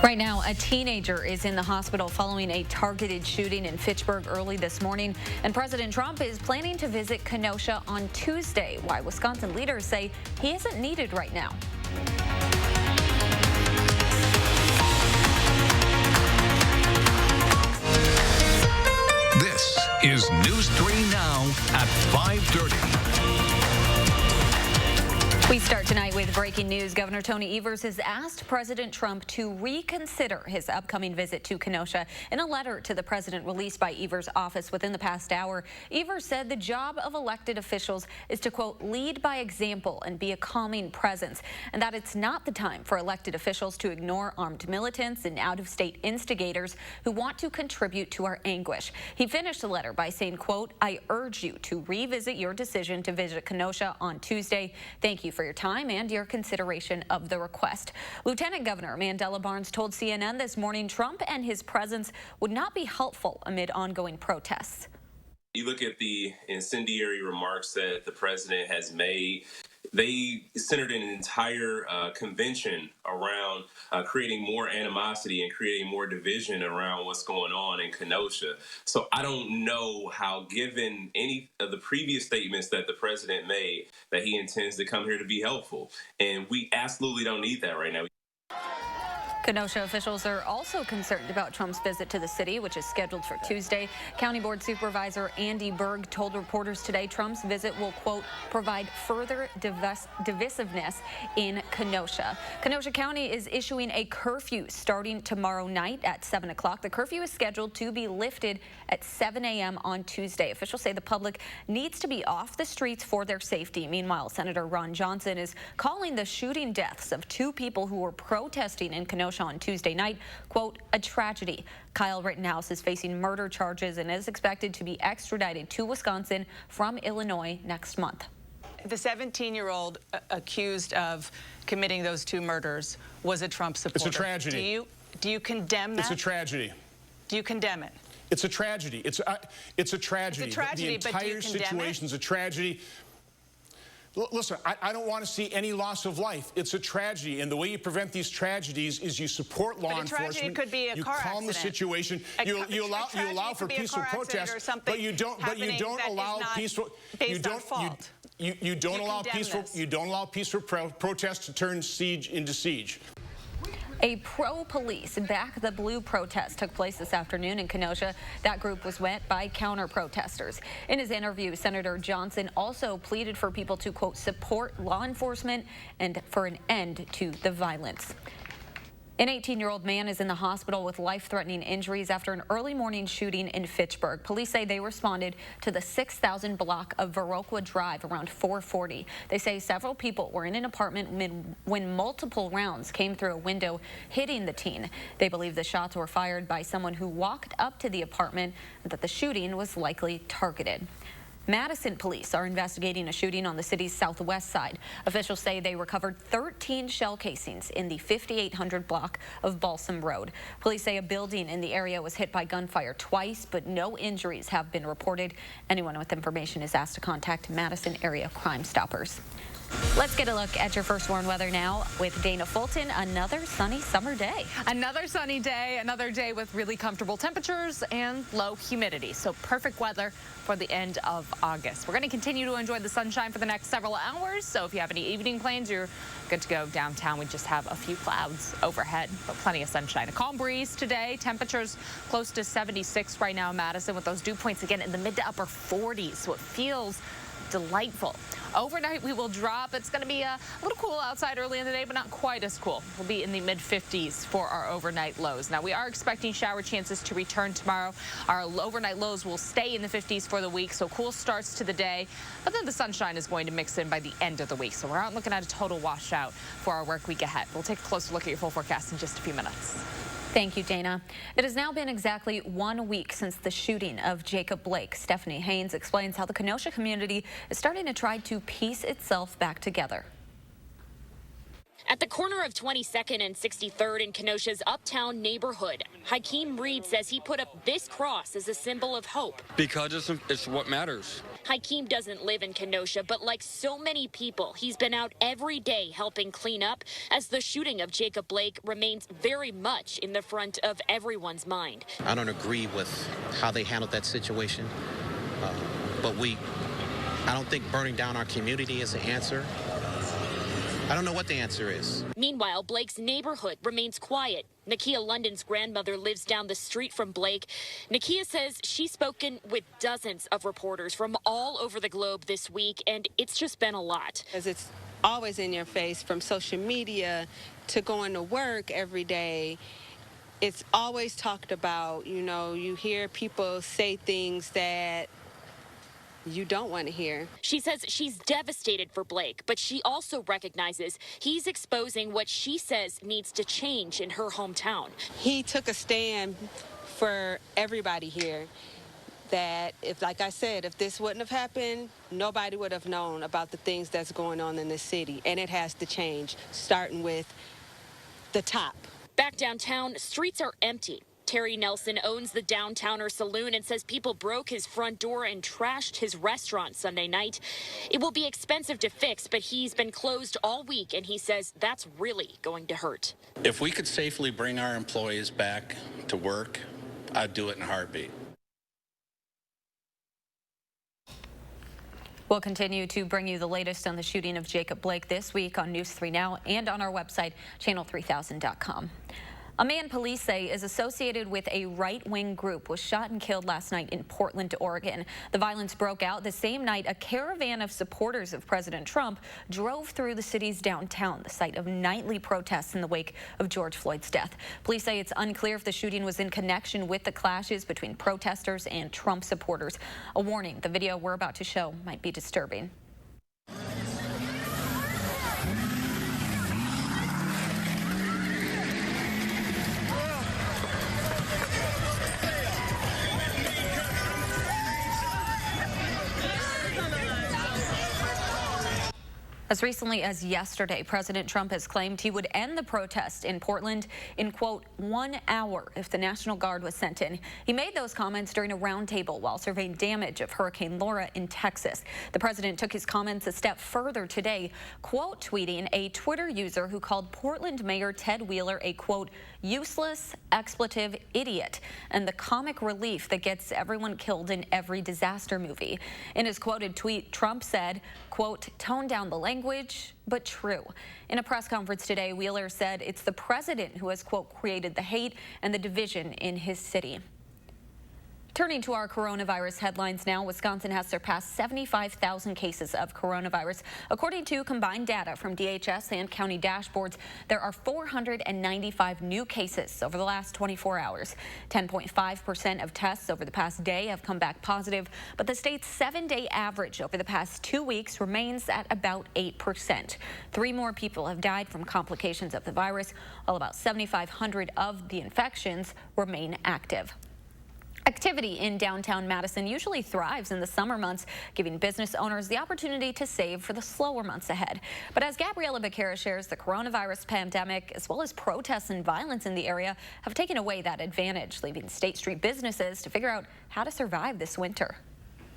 Right now, a teenager is in the hospital following a targeted shooting in Fitchburg early this morning, and President Trump is planning to visit Kenosha on Tuesday. Why Wisconsin leaders say he isn't needed right now. This is News 3 Now at 5:30. We start tonight with breaking news. Governor Tony Evers has asked President Trump to reconsider his upcoming visit to Kenosha. In a letter to the president released by Evers' office within the past hour, Evers said the job of elected officials is to, quote, lead by example and be a calming presence, and that it's not the time for elected officials to ignore armed militants and out-of-state instigators who want to contribute to our anguish. He finished the letter by saying, quote, I urge you to revisit your decision to visit Kenosha on Tuesday. Thank you for your time and your consideration of the request. Lieutenant Governor Mandela Barnes told CNN this morning Trump and his presence would not be helpful amid ongoing protests. You look at the incendiary remarks that the president has made. They centered an entire convention around creating more animosity and creating more division around what's going on in Kenosha. So I don't know how, given any of the previous statements that the president made, that he intends to come here to be helpful. And we absolutely don't need that right now. Kenosha officials are also concerned about Trump's visit to the city, which is scheduled for Tuesday. County Board Supervisor Andy Berg told reporters today Trump's visit will, quote, provide further divisiveness in Kenosha. Kenosha County is issuing a curfew starting tomorrow night at 7 o'clock. The curfew is scheduled to be lifted at 7 a.m. on Tuesday. Officials say the public needs to be off the streets for their safety. Meanwhile, Senator Ron Johnson is calling the shooting deaths of two people who were protesting in Kenosha on Tuesday night, quote, a tragedy. Kyle Rittenhouse is facing murder charges and is expected to be extradited to Wisconsin from Illinois next month. The 17-year-old accused of committing those two murders was a Trump supporter. It's a tragedy. Do you condemn that? It's a tragedy. Do you condemn it? It's a tragedy. It's a tragedy. It's a tragedy, the but do you entire condemn situation's a tragedy. Listen, I don't want to see any loss of life. It's a tragedy, and the way you prevent these tragedies is you support law enforcement. Could be a you car calm accident. the situation. You allow for peaceful protests, but you don't allow peaceful. You don't allow peaceful protests to turn siege into siege. A pro-police Back the Blue protest took place this afternoon in Kenosha. That group was met by counter-protesters. In his interview, Senator Johnson also pleaded for people to, quote, support law enforcement and for an end to the violence. An 18-year-old man is in the hospital with life-threatening injuries after an early morning shooting in Fitchburg. Police say they responded to the 6,000 block of Viroqua Drive around 4:40. They say several people were in an apartment when multiple rounds came through a window, hitting the teen. They believe the shots were fired by someone who walked up to the apartment and that the shooting was likely targeted. Madison police are investigating a shooting on the city's southwest side. Officials say they recovered 13 shell casings in the 5800 block of Balsam Road. Police say a building in the area was hit by gunfire twice, but no injuries have been reported. Anyone with information is asked to contact Madison area Crime Stoppers. Let's get a look at your first warn weather now with Dana Fulton. Another sunny summer day. Another sunny day, another day with really comfortable temperatures and low humidity. So perfect weather for the end of August. We're going to continue to enjoy the sunshine for the next several hours. So if you have any evening plans, you're good to go downtown. We just have a few clouds overhead, but plenty of sunshine. A calm breeze today. Temperatures close to 76 right now in Madison with those dew points again in the mid to upper 40s. So it feels delightful. Overnight, we will drop. It's going to be a little cool outside early in the day, but not quite as cool. We'll be in the mid-50s for our overnight lows. Now, we are expecting shower chances to return tomorrow. Our overnight lows will stay in the 50s for the week, so cool starts to the day. But then the sunshine is going to mix in by the end of the week, so we're not looking at a total washout for our work week ahead. We'll take a closer look at your full forecast in just a few minutes. Thank you, Dana. It has now been exactly 1 week since the shooting of Jacob Blake. Stephanie Haynes explains how the Kenosha community is starting to try to piece itself back together. At the corner of 22nd and 63rd in Kenosha's uptown neighborhood, Hakeem Reed says he put up this cross as a symbol of hope. Because it's what matters. Hakeem doesn't live in Kenosha, but like so many people, he's been out every day helping clean up as the shooting of Jacob Blake remains very much in the front of everyone's mind. I don't agree with how they handled that situation, but I don't think burning down our community is the answer. I don't know what the answer is. Meanwhile, Blake's neighborhood remains quiet. Nakia London's grandmother lives down the street from Blake. Nakia says she's spoken with dozens of reporters from all over the globe this week, and it's just been a lot. As it's always in your face, from social media to going to work every day. It's always talked about. You know, you hear people say things that you don't want to hear. She says she's devastated for Blake, but she also recognizes he's exposing what she says needs to change in her hometown. He took a stand for everybody here. That if, like I said, if this wouldn't have happened, nobody would have known about the things that's going on in this city. And it has to change, starting with the top. Back downtown, streets are empty. Terry Nelson owns the Downtowner Saloon and says people broke his front door and trashed his restaurant Sunday night. It will be expensive to fix, but he's been closed all week, and he says that's really going to hurt. If we could safely bring our employees back to work, I'd do it in a heartbeat. We'll continue to bring you the latest on the shooting of Jacob Blake this week on News 3 Now and on our website, channel3000.com. A man police say is associated with a right-wing group was shot and killed last night in Portland, Oregon. The violence broke out the same night a caravan of supporters of President Trump drove through the city's downtown, the site of nightly protests in the wake of George Floyd's death. Police say it's unclear if the shooting was in connection with the clashes between protesters and Trump supporters. A warning, the video we're about to show might be disturbing. As recently as yesterday, President Trump has claimed he would end the protest in Portland in, quote, 1 hour if the National Guard was sent in. He made those comments during a roundtable while surveying damage of Hurricane Laura in Texas. The president took his comments a step further today, quote tweeting a Twitter user who called Portland Mayor Ted Wheeler a, quote, useless, expletive idiot, and the comic relief that gets everyone killed in every disaster movie. In his quoted tweet, Trump said, quote, tone down the language, but true. In a press conference today, Wheeler said it's the president who has, quote, created the hate and the division in his city. Turning to our coronavirus headlines now, Wisconsin has surpassed 75,000 cases of coronavirus. According to combined data from DHS and county dashboards, there are 495 new cases over the last 24 hours. 10.5% of tests over the past day have come back positive, but the state's 7-day average over the past 2 weeks remains at about 8%. 3 more people have died from complications of the virus, while about 7,500 of the infections remain active. Activity in downtown Madison usually thrives in the summer months, giving business owners the opportunity to save for the slower months ahead. But as Gabriella Becerra shares, the coronavirus pandemic, as well as protests and violence in the area, have taken away that advantage, leaving State Street businesses to figure out how to survive this winter.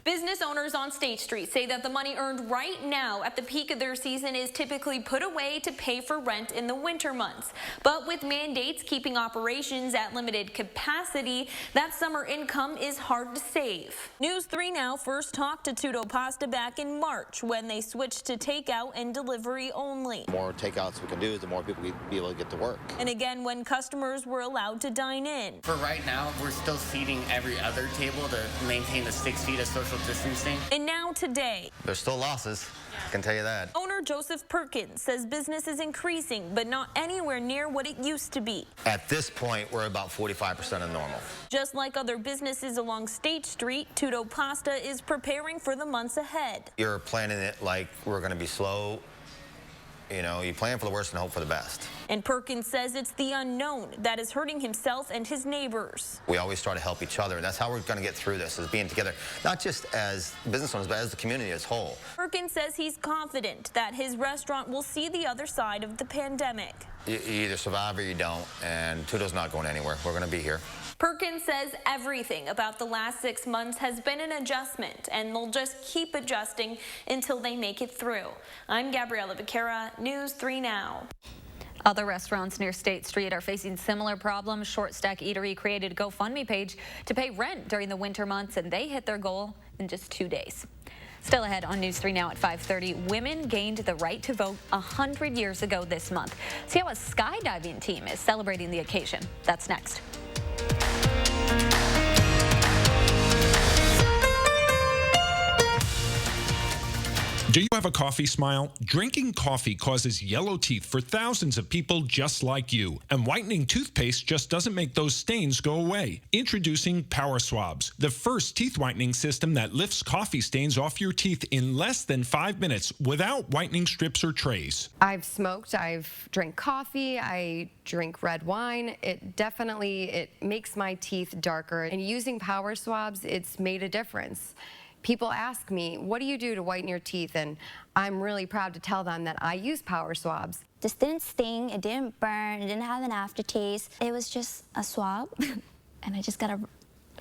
Business owners on State Street say that the money earned right now at the peak of their season is typically put away to pay for rent in the winter months. But with mandates keeping operations at limited capacity, that summer income is hard to save. News 3 Now first talked to Tutto Pasta back in March when they switched to takeout and delivery only. The more takeouts we can do, the more people we be able to get to work. And again, when customers were allowed to dine in. For right now, we're still seating every other table to maintain the 6 feet of social distancing. And now today, there's still losses, I can tell you that. Owner Joseph Perkins says business is increasing, but not anywhere near what it used to be. At this point, we're about 45% of normal. Just like other businesses along State Street, Tutto Pasta is preparing for the months ahead. You're planning it like we're going to be slow. You know, you plan for the worst and hope for the best. And Perkins says it's the unknown that is hurting himself and his neighbors. We always try to help each other, and that's how we're going to get through this, is being together, not just as business owners, but as the community as a whole. Perkins says he's confident that his restaurant will see the other side of the pandemic. You either survive or you don't, and Tuto's not going anywhere. We're going to be here. Perkins says everything about the last 6 months has been an adjustment, and they'll just keep adjusting until they make it through. I'm Gabriella Vaquera, News 3 Now. Other restaurants near State Street are facing similar problems. Short Stack Eatery created a GoFundMe page to pay rent during the winter months, and they hit their goal in just 2 days. Still ahead on News 3 Now at 5:30, women gained the right to vote 100 years ago this month. See how a skydiving team is celebrating the occasion. That's next. Do you have a coffee smile? Drinking coffee causes yellow teeth for thousands of people just like you. And whitening toothpaste just doesn't make those stains go away. Introducing Power Swabs, the first teeth whitening system that lifts coffee stains off your teeth in less than 5 minutes without whitening strips or trays. I've smoked, I've drank coffee, I drink red wine. It makes my teeth darker. And using Power Swabs, it's made a difference. People ask me, what do you do to whiten your teeth? And I'm really proud to tell them that I use Power Swabs. This didn't sting, it didn't burn, it didn't have an aftertaste. It was just a swab, and I just got to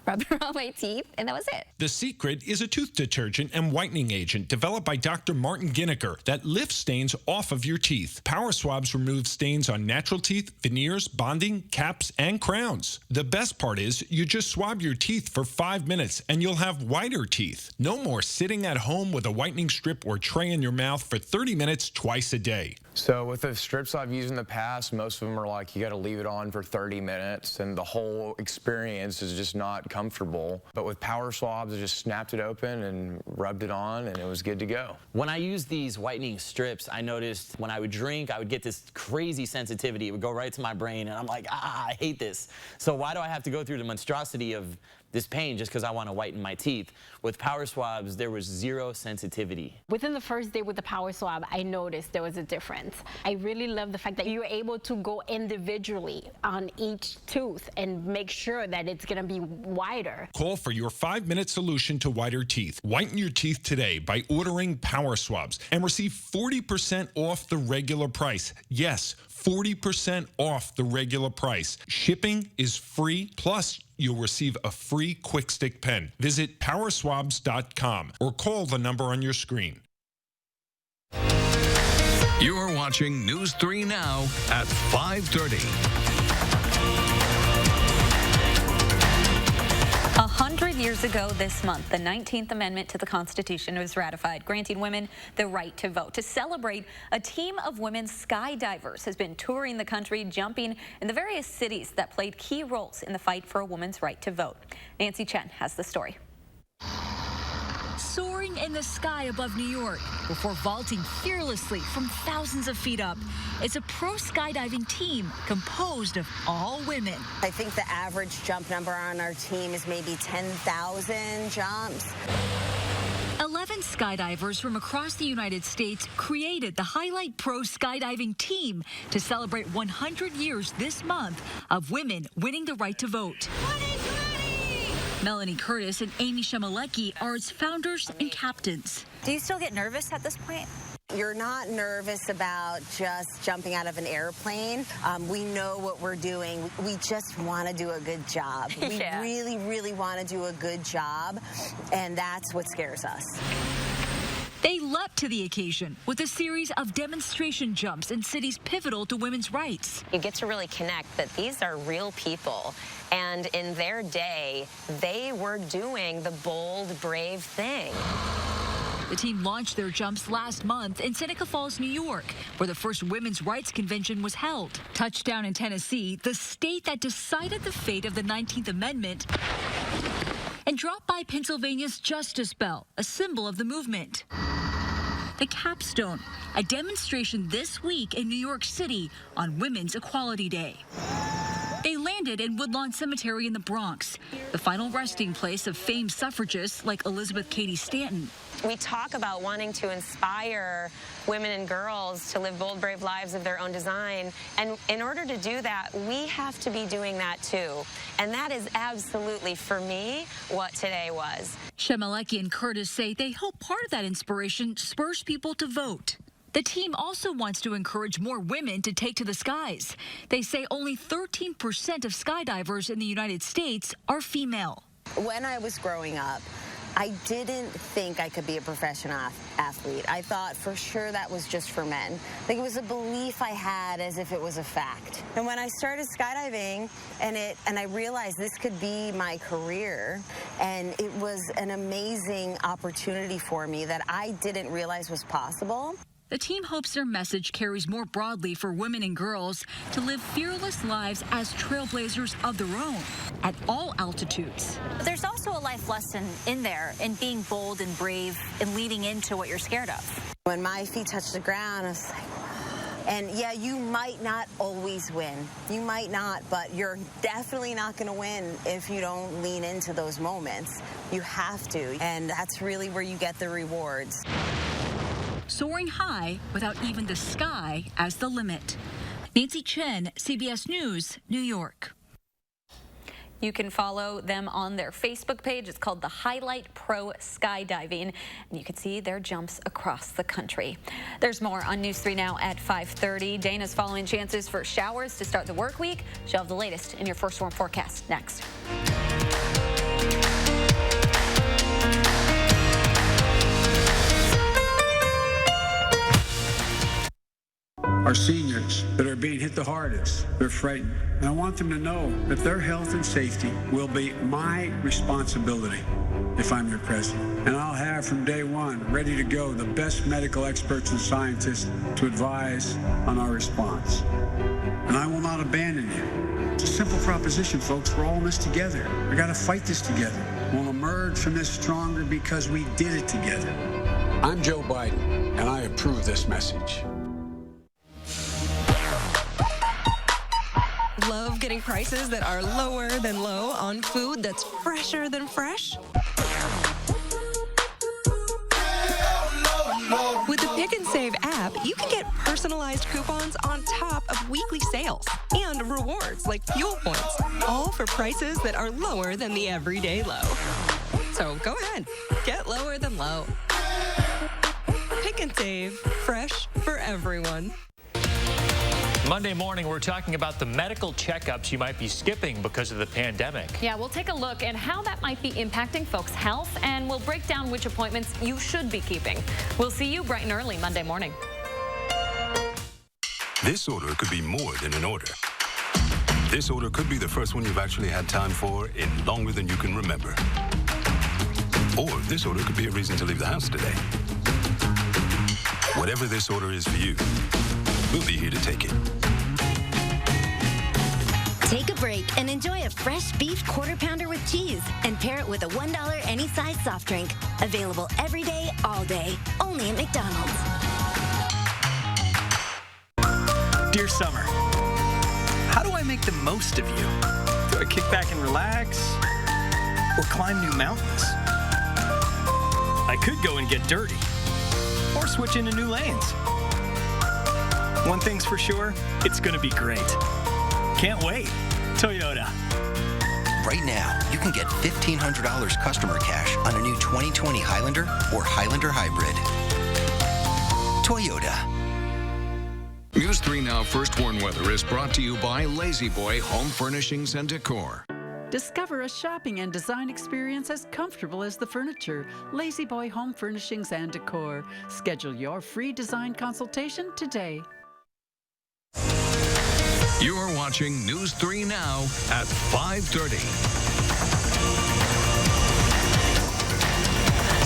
rub it on my teeth, and that was it. The Secret is a tooth detergent and whitening agent developed by Dr. Martin Ginniker that lifts stains off of your teeth. Power Swabs remove stains on natural teeth, veneers, bonding, caps, and crowns. The best part is you just swab your teeth for 5 minutes and you'll have whiter teeth. No more sitting at home with a whitening strip or tray in your mouth for 30 minutes twice a day. So with the strips I've used in the past, most of them are like you got to leave it on for 30 minutes and the whole experience is just not comfortable. But with Power Swabs, I just snapped it open and rubbed it on and it was good to go. When I used these whitening strips, I noticed when I would drink, I would get this crazy sensitivity. It would go right to my brain and I'm like, I hate this. So why do I have to go through the monstrosity of this pain just because I want to whiten my teeth? With Power Swabs, there was zero sensitivity. Within the first day with the Power Swab, I noticed there was a difference. I really love the fact that you're able to go individually on each tooth and make sure that it's going to be wider. Call for your 5-minute solution to whiter teeth. Whiten your teeth today by ordering Power Swabs and receive 40% off the regular price. Yes, 40% off the regular price. Shipping is free, plus you'll receive a free Quick Stick pen. Visit powerswabs.com or call the number on your screen. You're watching News 3 Now at 5:30. 100 years ago this month, the 19th Amendment to the Constitution was ratified, granting women the right to vote. To celebrate, a team of women skydivers has been touring the country, jumping in the various cities that played key roles in the fight for a woman's right to vote. Nancy Chen has the story. Soaring in the sky above New York before vaulting fearlessly from thousands of feet up. It's a pro skydiving team composed of all women. I think the average jump number on our team is maybe 10,000 jumps. 11 skydivers from across the United States created the Highlight Pro Skydiving Team to celebrate 100 years this month of women winning the right to vote. Melanie Curtis and Amy Shemelecki are its founders and captains. Do you still get nervous at this point? You're not nervous about just jumping out of an airplane. We know what we're doing. We just want to do a good job. We really, really want to do a good job, and that's what scares us. They leapt to the occasion with a series of demonstration jumps in cities pivotal to women's rights. You get to really connect that these are real people, and in their day, they were doing the bold, brave thing. The team launched their jumps last month in Seneca Falls, New York, where the first women's rights convention was held. Touchdown in Tennessee, the state that decided the fate of the 19th Amendment, and dropped by Pennsylvania's Justice Bell, a symbol of the movement. The capstone, a demonstration this week in New York City on Women's Equality Day. They landed in Woodlawn Cemetery in the Bronx, the final resting place of famed suffragists like Elizabeth Cady Stanton. We talk about wanting to inspire women and girls to live bold, brave lives of their own design. And in order to do that, we have to be doing that too. And that is absolutely, for me, what today was. Shemelecki and Curtis say they hope part of that inspiration spurs people to vote. The team also wants to encourage more women to take to the skies. They say only 13% of skydivers in the United States are female. When I was growing up, I didn't think I could be a professional athlete. I thought for sure that was just for men. Like, it was a belief I had as if it was a fact. And when I started skydiving and I realized this could be my career, and it was an amazing opportunity for me that I didn't realize was possible. The team hopes their message carries more broadly for women and girls to live fearless lives as trailblazers of their own at all altitudes. There's also a life lesson in there in being bold and brave and leading into what you're scared of. When my feet touched the ground, I was like, and yeah, you might not always win. You might not, but you're definitely not going to win if you don't lean into those moments. You have to, and that's really where you get the rewards. Soaring high without even the sky as the limit. Nancy Chen, CBS News, New York. You can follow them on their Facebook page. It's called the Highlight Pro Skydiving, and you can see their jumps across the country. There's more on News 3 Now at 5:30. Dana's following chances for showers to start the work week. She'll have the latest in your first storm forecast next. Our seniors that are being hit the hardest, they're frightened. And I want them to know that their health and safety will be my responsibility if I'm your president. And I'll have from day one, ready to go, the best medical experts and scientists to advise on our response. And I will not abandon you. It's a simple proposition, folks. We're all in this together. We got to fight this together. We'll emerge from this stronger because we did it together. I'm Joe Biden, and I approve this message. Love getting prices that are lower than low on food that's fresher than fresh? With the Pick and Save app, you can get personalized coupons on top of weekly sales and rewards like fuel points, all for prices that are lower than the everyday low. So go ahead, get lower than low. Pick and Save, fresh for everyone. Monday morning, we're talking about the medical checkups you might be skipping because of the pandemic. Yeah, we'll take a look at how that might be impacting folks' health, and we'll break down which appointments you should be keeping. We'll see you bright and early Monday morning. This order could be more than an order. This order could be the first one you've actually had time for in longer than you can remember. Or this order could be a reason to leave the house today. Whatever this order is for you, we'll be here to take it. Take a break and enjoy a fresh beef quarter pounder with cheese and pair it with a $1 any size soft drink. Available every day, all day, only at McDonald's. Dear Summer, how do I make the most of you? Do I kick back and relax? Or climb new mountains? I could go and get dirty. Or switch into new lanes. One thing's for sure, it's gonna be great. Can't wait. Toyota. Right now, you can get $1,500 customer cash on a new 2020 Highlander or Highlander Hybrid. Toyota. News 3 Now First Warn Weather is brought to you by Lazy Boy Home Furnishings and Decor. Discover a shopping and design experience as comfortable as the furniture. Lazy Boy Home Furnishings and Decor. Schedule your free design consultation today. You're watching News 3 Now at 5:30.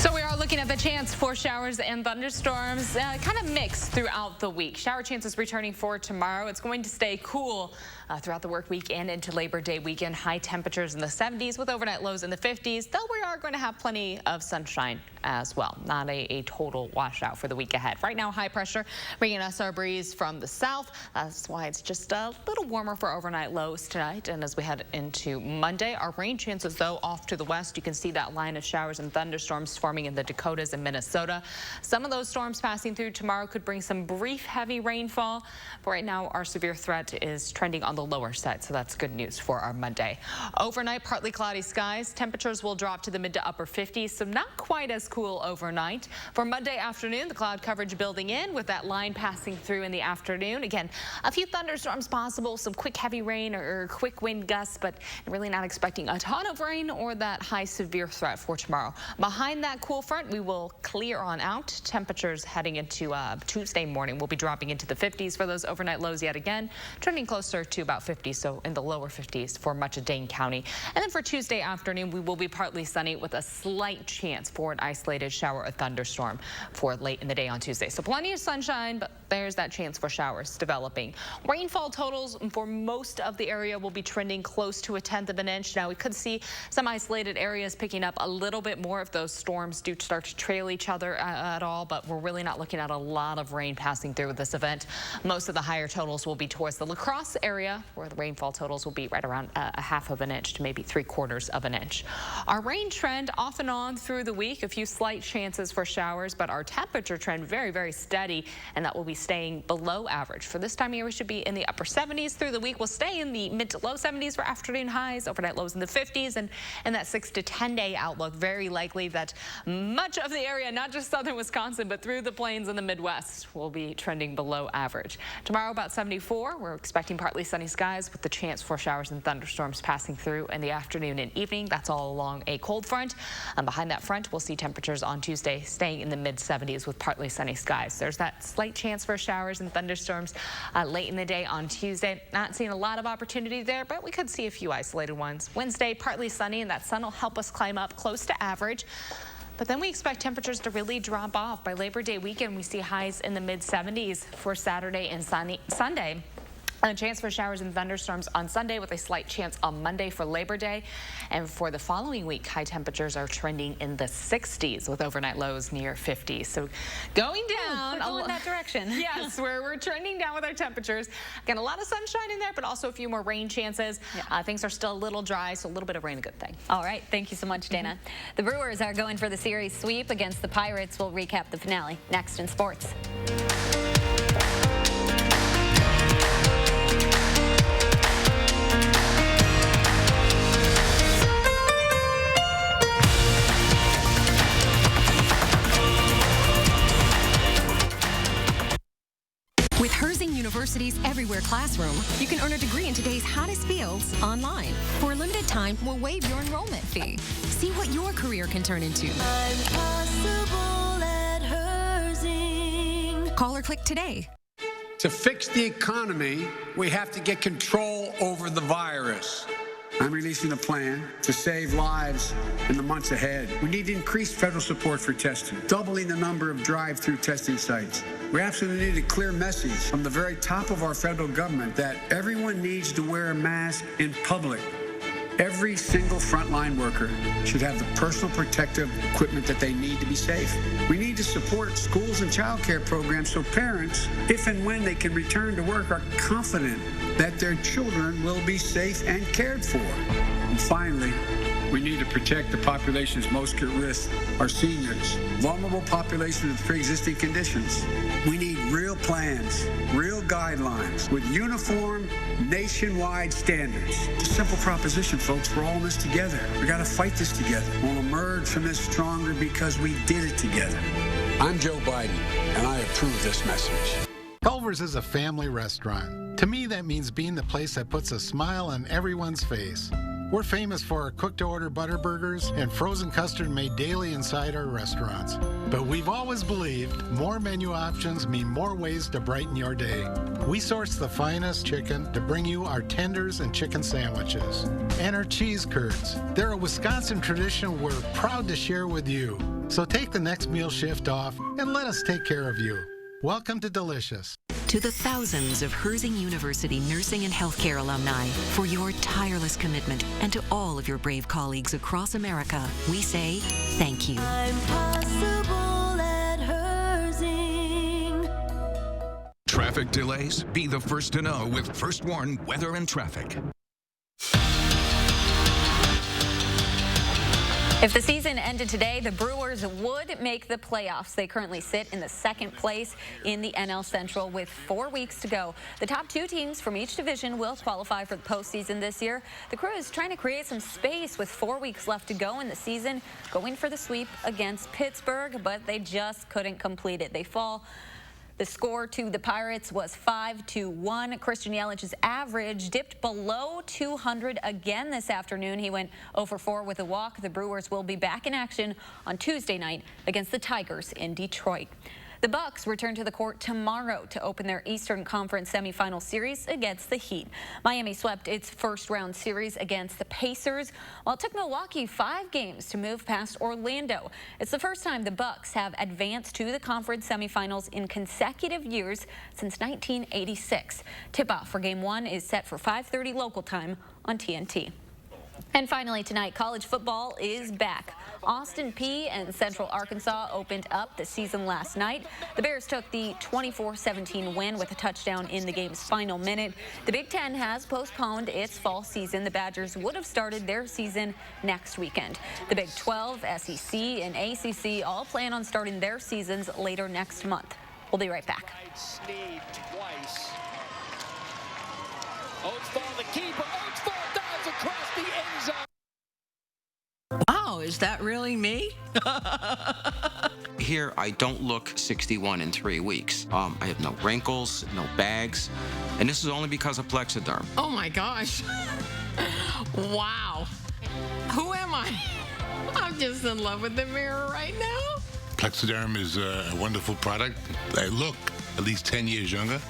So we are looking at the chance for showers and thunderstorms, kind of mixed throughout the week. Shower chances returning for tomorrow. It's going to stay cool throughout the work week and into Labor Day weekend. High temperatures in the 70s with overnight lows in the 50s, though we are going to have plenty of sunshine as well. Not a total washout for the week ahead. Right now, high pressure bringing us our breeze from the south. That's why it's just a little warmer for overnight lows tonight. And as we head into Monday, our rain chances, though, off to the west. You can see that line of showers and thunderstorms forming in the Dakotas and Minnesota. Some of those storms passing through tomorrow could bring some brief heavy rainfall. But right now, our severe threat is trending on the the lower side, so that's good news for our Monday. Overnight, partly cloudy skies. Temperatures will drop to the mid to upper 50s, so not quite as cool overnight. For Monday afternoon, the cloud coverage building in with that line passing through in the afternoon. Again, a few thunderstorms possible, some quick heavy rain or quick wind gusts, but really not expecting a ton of rain or that high severe threat for tomorrow. Behind that cool front, we will clear on out. Temperatures heading into Tuesday morning will be dropping into the 50s for those overnight lows yet again, trending closer to about 50, so in the lower 50s for much of Dane County. And then for Tuesday afternoon, we will be partly sunny with a slight chance for an isolated shower or thunderstorm for late in the day on Tuesday. So plenty of sunshine, but there's that chance for showers developing. Rainfall totals for most of the area will be trending close to 1/10 of an inch. Now we could see some isolated areas picking up a little bit more if those storms do start to trail each other at all, but we're really not looking at a lot of rain passing through with this event. Most of the higher totals will be towards the La Crosse area, where the rainfall totals will be right around 1/2 of an inch to maybe 3/4 of an inch. Our rain trend off and on through the week, a few slight chances for showers, but our temperature trend very, very steady, and that will be staying below average. For this time of year, we should be in the upper 70s through the week. We'll stay in the mid to low 70s for afternoon highs, overnight lows in the 50s, and that 6 to 10 day outlook, very likely that much of the area, not just southern Wisconsin, but through the plains and the Midwest, will be trending below average. Tomorrow about 74. We're expecting partly sunny skies with the chance for showers and thunderstorms passing through in the afternoon and evening. That's all along a cold front. And behind that front, we'll see temperatures on Tuesday staying in the mid 70s with partly sunny skies. There's that slight chance for showers and thunderstorms late in the day on Tuesday. Not seeing a lot of opportunity there, but we could see a few isolated ones. Wednesday, partly sunny, and that sun will help us climb up close to average. But then we expect temperatures to really drop off. By Labor Day weekend, we see highs in the mid 70s for Saturday and Sunday. A chance for showers and thunderstorms on Sunday with a slight chance on Monday for Labor Day. And for the following week, high temperatures are trending in the 60s with overnight lows near 50. So going down. We're going that direction. Yes, we're trending down with our temperatures. Again, a lot of sunshine in there, but also a few more rain chances. Yeah. Things are still a little dry, so a little bit of rain, a good thing. All right. Thank you so much, Dana. The Brewers are going for the series sweep against the Pirates. We'll recap the finale next in sports. With Herzing University's Everywhere Classroom, you can earn a degree in today's hottest fields online. For a limited time, we'll waive your enrollment fee. See what your career can turn into. I'm possible at Herzing. Call or click today. To fix the economy, we have to get control over the virus. I'm releasing a plan to save lives in the months ahead. We need increased federal support for testing, doubling the number of drive-through testing sites. We absolutely need a clear message from the very top of our federal government that everyone needs to wear a mask in public. Every single frontline worker should have the personal protective equipment that they need to be safe. We need to support schools and child care programs so parents, if and when they can return to work, are confident that their children will be safe and cared for. And finally, we need to protect the populations most at risk, our seniors, vulnerable populations with pre-existing conditions. We need real plans, real guidelines with uniform nationwide standards. It's a simple proposition, folks. We're all in this together. We got to fight this together. We'll emerge from this stronger because we did it together. I'm Joe Biden, and I approve this message. Culver's is a family restaurant. To me, that means being the place that puts a smile on everyone's face. We're famous for our cooked-to-order butter burgers and frozen custard made daily inside our restaurants. But we've always believed more menu options mean more ways to brighten your day. We source the finest chicken to bring you our tenders and chicken sandwiches. And our cheese curds. They're a Wisconsin tradition we're proud to share with you. So take the next meal shift off and let us take care of you. Welcome to Delicious. To the thousands of Herzing University nursing and healthcare alumni, for your tireless commitment, and to all of your brave colleagues across America, we say thank you. I'm possible at Herzing. Traffic delays? Be the first to know with First Warn Weather and Traffic. If the season ended today, the Brewers would make the playoffs. They currently sit in the second place in the NL Central with 4 weeks to go. The top 2 teams from each division will qualify for the postseason this year. The Crew is trying to create some space with 4 weeks left to go in the season, going for the sweep against Pittsburgh, but they just couldn't complete it. They fall. The score to the Pirates was 5-1. Christian Yelich's average dipped below 200 again this afternoon. He went 0 for 4 with a walk. The Brewers will be back in action on Tuesday night against the Tigers in Detroit. The Bucks return to the court tomorrow to open their Eastern Conference semifinal series against the Heat. Miami swept its first-round series against the Pacers, while it took Milwaukee 5 games to move past Orlando. It's the first time the Bucks have advanced to the conference semifinals in consecutive years since 1986. Tip-off for Game 1 is set for 5:30 local time on TNT. And finally tonight, college football is back. Austin Peay and Central Arkansas opened up the season last night. The Bears took the 24-17 win with a touchdown in the game's final minute. The Big Ten has postponed its fall season. The Badgers would have started their season next weekend. The Big 12, SEC, and ACC all plan on starting their seasons later next month. We'll be right back. Sneed twice. Oatsfall the keeper. Oatsfall dives across the end zone. Wow, is that really me? Here, I don't look 61 in 3 weeks. I have no wrinkles, no bags, and this is only because of Plexiderm. Oh my gosh. Wow. Who am I? I'm just in love with the mirror right now. Plexiderm is a wonderful product. I look at least 10 years younger.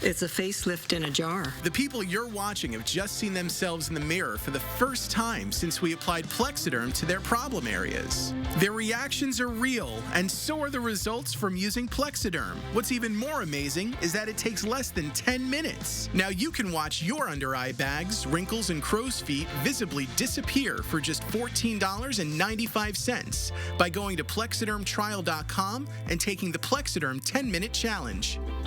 It's a facelift in a jar. The people you're watching have just seen themselves in the mirror for the first time since we applied Plexiderm to their problem areas. Their reactions are real, and so are the results from using Plexiderm. What's even more amazing is that it takes less than 10 minutes. Now you can watch your under-eye bags, wrinkles, and crow's feet visibly disappear for just $14.95 by going to plexidermtrial.com and taking the Plexiderm 10-minute challenge.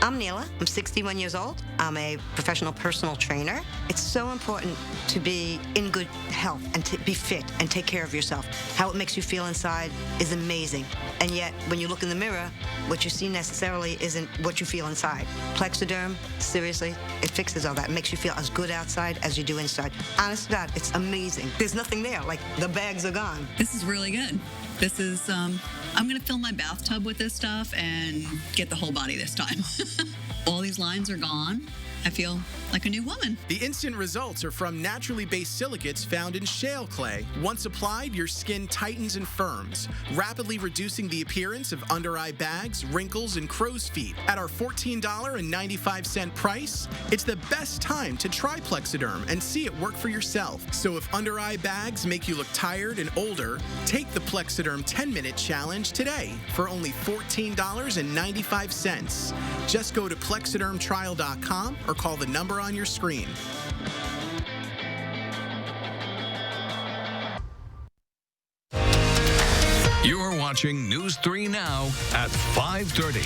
I'm Neela. I'm 61 years old. I'm a professional personal trainer. It's so important to be in good health and to be fit and take care of yourself. How it makes you feel inside is amazing. And yet, when you look in the mirror, what you see necessarily isn't what you feel inside. Plexiderm, seriously, it fixes all that. It makes you feel as good outside as you do inside. Honest to God, it's amazing. There's nothing there. Like, the bags are gone. This is really good. This is, I'm going to fill my bathtub with this stuff and get the whole body this time. All these lines are gone. I feel like a new woman. The instant results are from naturally based silicates found in shale clay. Once applied, your skin tightens and firms, rapidly reducing the appearance of under-eye bags, wrinkles, and crow's feet. At our $14.95 price, it's the best time to try Plexiderm and see it work for yourself. So if under-eye bags make you look tired and older, take the Plexiderm 10-minute challenge today for only $14.95. Just go to plexidermtrial.com or call the number on your screen. You're watching News 3 Now at 5:30.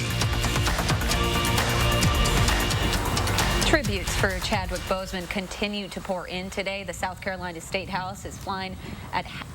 Tributes for Chadwick Boseman continue to pour in today. The South Carolina State House is flying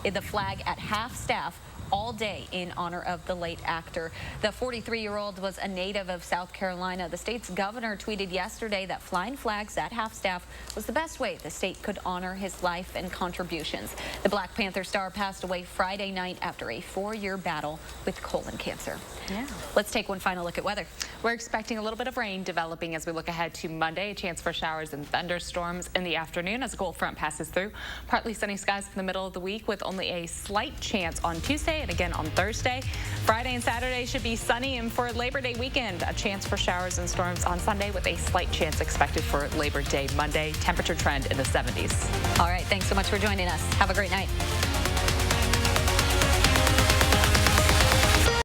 the flag at half-staff all day in honor of the late actor. The 43-year-old was a native of South Carolina. The state's governor tweeted yesterday that flying flags at half-staff was the best way the state could honor his life and contributions. The Black Panther star passed away Friday night after a 4-year battle with colon cancer. Yeah. Let's take one final look at weather. We're expecting a little bit of rain developing as we look ahead to Monday. A chance for showers and thunderstorms in the afternoon as a cold front passes through. Partly sunny skies for the middle of the week with only a slight chance on Tuesday and again on Thursday. Friday and Saturday should be sunny, and for Labor Day weekend, a chance for showers and storms on Sunday with a slight chance expected for Labor Day Monday. Temperature trend in the 70s. All right, thanks so much for joining us. Have a great night.